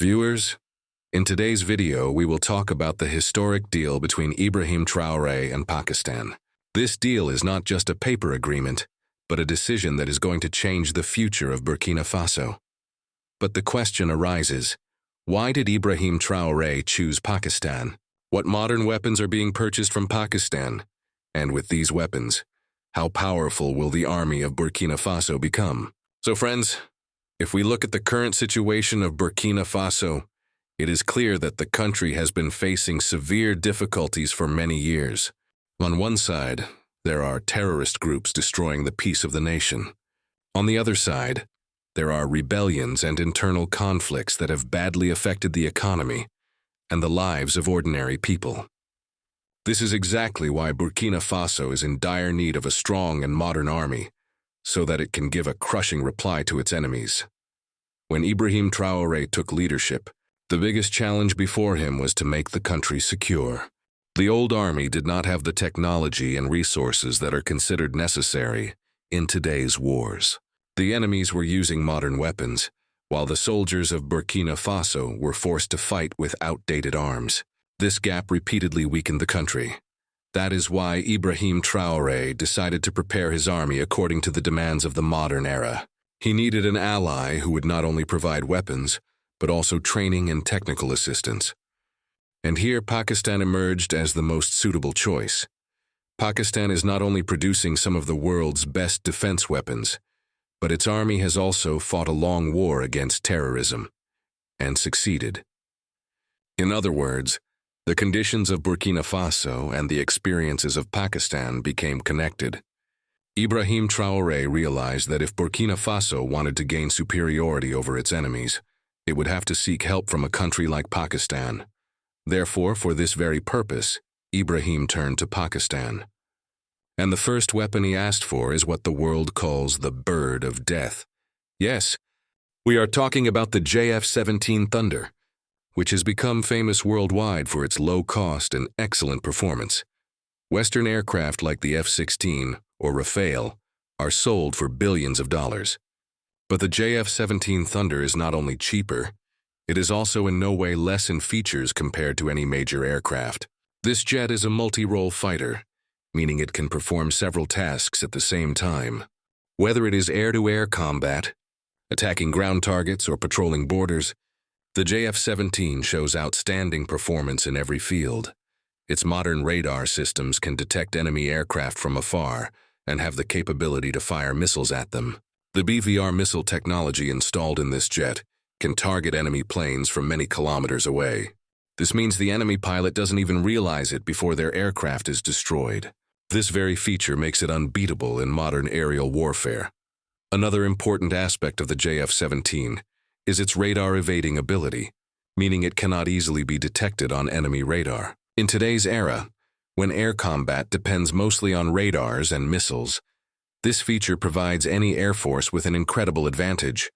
Viewers, in today's video we will talk about the historic deal between Ibrahim Traoré and Pakistan. This deal is not just a paper agreement, but a decision that is going to change the future of Burkina Faso. But the question arises, why did Ibrahim Traoré choose Pakistan? What modern weapons are being purchased from Pakistan? And with these weapons, how powerful will the army of Burkina Faso become? So friends, if we look at the current situation of Burkina Faso, it is clear that the country has been facing severe difficulties for many years. On one side, there are terrorist groups destroying the peace of the nation. On the other side, there are rebellions and internal conflicts that have badly affected the economy and the lives of ordinary people. This is exactly why Burkina Faso is in dire need of a strong and modern army, so that it can give a crushing reply to its enemies. When Ibrahim Traoré took leadership, the biggest challenge before him was to make the country secure. The old army did not have the technology and resources that are considered necessary in today's wars. The enemies were using modern weapons, while the soldiers of Burkina Faso were forced to fight with outdated arms. This gap repeatedly weakened the country. That is why Ibrahim Traoré decided to prepare his army according to the demands of the modern era. He needed an ally who would not only provide weapons, but also training and technical assistance. And here Pakistan emerged as the most suitable choice. Pakistan is not only producing some of the world's best defense weapons, but its army has also fought a long war against terrorism, and succeeded. In other words, the conditions of Burkina Faso and the experiences of Pakistan became connected. Ibrahim Traoré realized that if Burkina Faso wanted to gain superiority over its enemies, it would have to seek help from a country like Pakistan. Therefore, for this very purpose, Ibrahim turned to Pakistan. And the first weapon he asked for is what the world calls the bird of death. Yes, we are talking about the JF-17 Thunder, which has become famous worldwide for its low cost and excellent performance. Western aircraft like the F-16 or Rafale are sold for billions of dollars. But the JF-17 Thunder is not only cheaper, it is also in no way less in features compared to any major aircraft. This jet is a multi-role fighter, meaning it can perform several tasks at the same time. Whether it is air-to-air combat, attacking ground targets, or patrolling borders, the JF-17 shows outstanding performance in every field. Its modern radar systems can detect enemy aircraft from afar and have the capability to fire missiles at them. The BVR missile technology installed in this jet can target enemy planes from many kilometers away. This means the enemy pilot doesn't even realize it before their aircraft is destroyed. This very feature makes it unbeatable in modern aerial warfare. Another important aspect of the JF-17 is its radar evading ability, meaning it cannot easily be detected on enemy radar. In today's era, when air combat depends mostly on radars and missiles, this feature provides any air force with an incredible advantage.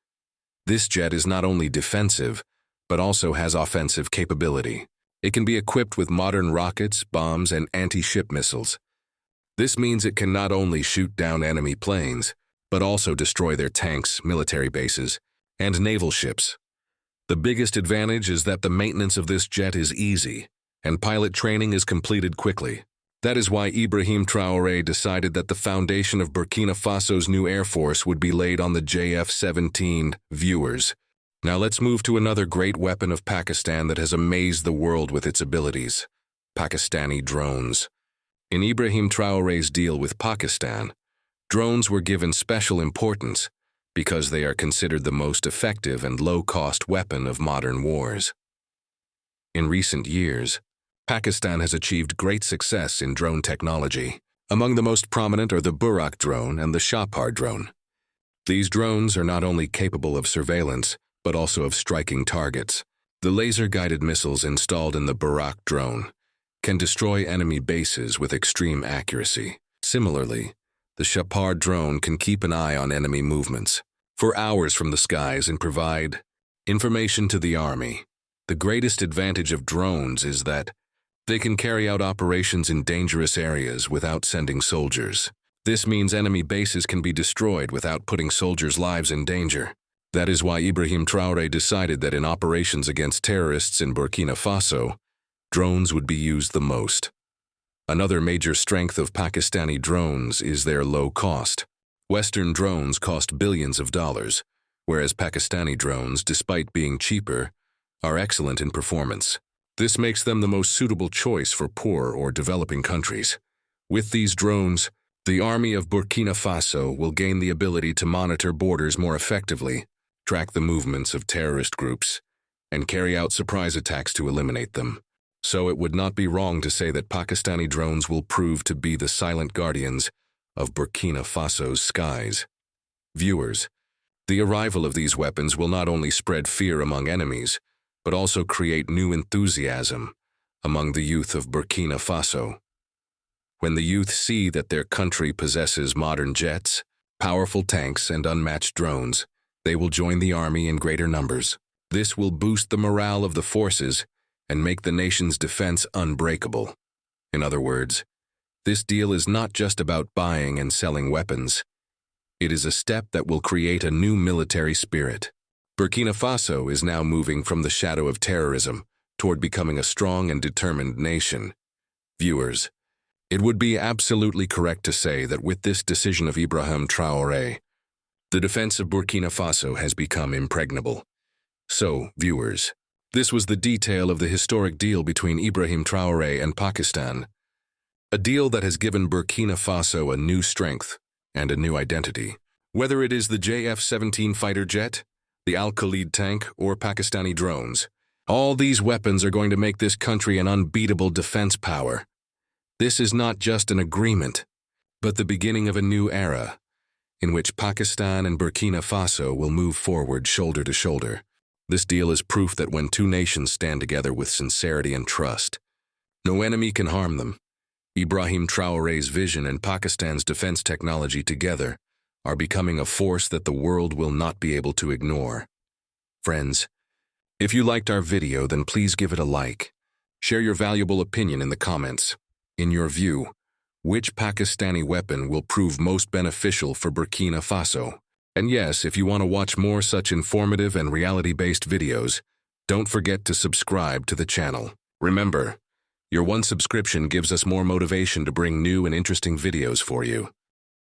This jet is not only defensive, but also has offensive capability. It can be equipped with modern rockets, bombs, and anti-ship missiles. This means it can not only shoot down enemy planes, but also destroy their tanks, military bases, and naval ships. The biggest advantage is that the maintenance of this jet is easy, and pilot training is completed quickly. That is why Ibrahim Traoré decided that the foundation of Burkina Faso's new air force would be laid on the JF-17. Viewers, now let's move to another great weapon of Pakistan that has amazed the world with its abilities: Pakistani drones. In Ibrahim Traoré's deal with Pakistan, drones were given special importance because they are considered the most effective and low-cost weapon of modern wars. In recent years, Pakistan has achieved great success in drone technology. Among the most prominent are the Burraq drone and the Shahpar drone. These drones are not only capable of surveillance, but also of striking targets. The laser-guided missiles installed in the Burraq drone can destroy enemy bases with extreme accuracy. Similarly, the Shahpar drone can keep an eye on enemy movements for hours from the skies and provide information to the army. The greatest advantage of drones is that they can carry out operations in dangerous areas without sending soldiers. This means enemy bases can be destroyed without putting soldiers' lives in danger. That is why Ibrahim Traoré decided that in operations against terrorists in Burkina Faso, drones would be used the most. Another major strength of Pakistani drones is their low cost. Western drones cost billions of dollars, whereas Pakistani drones, despite being cheaper, are excellent in performance. This makes them the most suitable choice for poor or developing countries. With these drones, the army of Burkina Faso will gain the ability to monitor borders more effectively, track the movements of terrorist groups, and carry out surprise attacks to eliminate them. So it would not be wrong to say that Pakistani drones will prove to be the silent guardians of Burkina Faso's skies. Viewers, the arrival of these weapons will not only spread fear among enemies, but also create new enthusiasm among the youth of Burkina Faso. When the youth see that their country possesses modern jets, powerful tanks, and unmatched drones, they will join the army in greater numbers. This will boost the morale of the forces and make the nation's defense unbreakable. In other words, this deal is not just about buying and selling weapons. It is a step that will create a new military spirit. Burkina Faso is now moving from the shadow of terrorism toward becoming a strong and determined nation. Viewers, it would be absolutely correct to say that with this decision of Ibrahim Traoré, the defense of Burkina Faso has become impregnable. So, viewers, this was the detail of the historic deal between Ibrahim Traoré and Pakistan, a deal that has given Burkina Faso a new strength and a new identity. Whether it is the JF-17 fighter jet, the Al-Khalid tank, or Pakistani drones, all these weapons are going to make this country an unbeatable defense power. This is not just an agreement, but the beginning of a new era, in which Pakistan and Burkina Faso will move forward shoulder to shoulder. This deal is proof that when two nations stand together with sincerity and trust, no enemy can harm them. Ibrahim Traoré's vision and Pakistan's defense technology together are becoming a force that the world will not be able to ignore. Friends, if you liked our video, then please give it a like. Share your valuable opinion in the comments. In your view, which Pakistani weapon will prove most beneficial for Burkina Faso? And yes, if you want to watch more such informative and reality-based videos, don't forget to subscribe to the channel. Remember, your one subscription gives us more motivation to bring new and interesting videos for you.